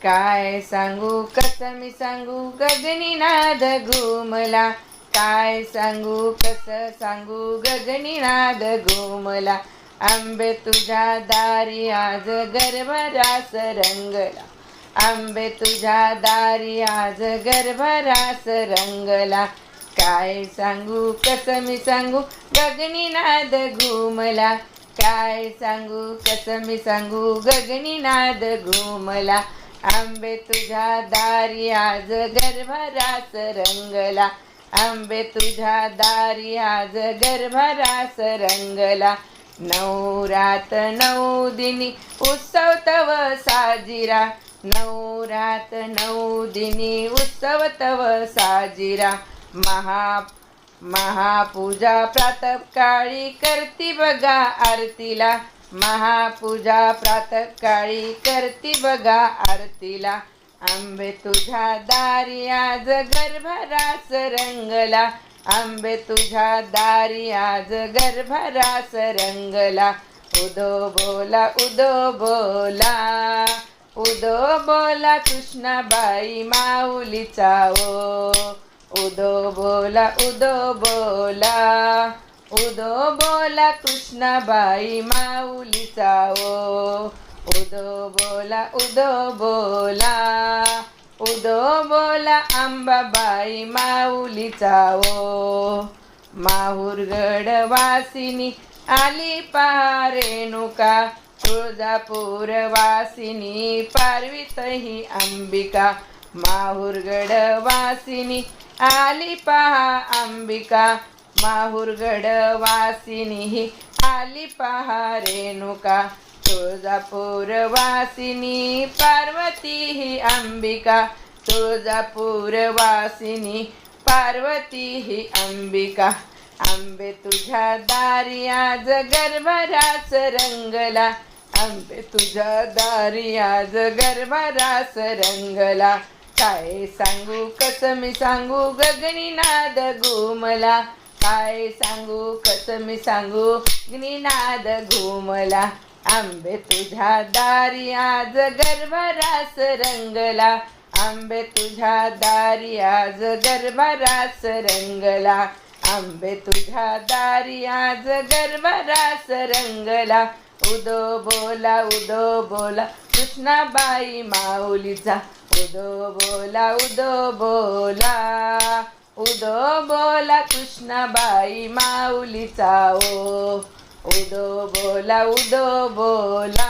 काय सांगू कसं मी सांगू गगनी नाद घुमला. काय सांगू कसं सांगू गगनी नाद घुमला. आंबे तुझ्या दारी आज गरभरास रंगला. आंबे तुझ्या दारी आज गरभरास रंगला. काय सांगू कसं मी सांगू गगनी नाद घुमला. काय सांगू कसं मी सांगू गगनी नाद घुमला. आंबे तुझ्या दारी आज गरभरास रंगला. आंबे तुझ्या दारी आज गरभरास रंगला. नऊ रात नऊ दिनी उत्सव तव साजिरा. नऊ रात नऊ दिनी उत्सव तव साजिरा. महापूजा प्रातःकाळी करती बघा आरतीला. महापूजा प्रातःकाळी करती बघा आरतीला. आंबे तुझ्या दारी आज गरभरास रंगला. आंबे तुझ्या दारी आज गरभरास रंगला. उदो बोला उदो बोला. उदो बोला कृष्णाबाई माऊलीचा ओ. उदो बोला उदो बोला. उदो बोला कृष्णाबाई माऊलीचा ओ. उदो बोला उदो बोला. उदो बोला अंबाबाई माऊलीचा ओ. माहुरगड वासिनी आली पहा रेणुका. तुळजापूर वासिनी पार्वती ही अंबिका. माहुरगड वासिनी आली पहा अंबिका. माहुरगड वासिनी ही आली पहा रेणुका. तुळजापूर वासिनी पार्वती ही अंबिका. तुळजापूर वासिनी पार्वती ही अंबिका. आंबे तुझ्या दारी आज गरभरास रंगला. आंबे तुझ्या दारी आज गरभरास रंगला. काय सांगू कसं मी सांगू गगनी नाद घुमला. काय सांगू कसं मी सांगू गगनी नाद घुमला. आंबे तुझ्या दारी आज गरभरास रंगला. आंबे तुझ्या दारी आज गरभरास रंगला. आंबे तुझ्या दारी आज गरभरास रंगला. उदो बोला कृष्णाबाई माऊलीचा. उदो बोला उदो बोला कृष्णाबाई माऊलीचा ओ. उदो बोला उदो बोला.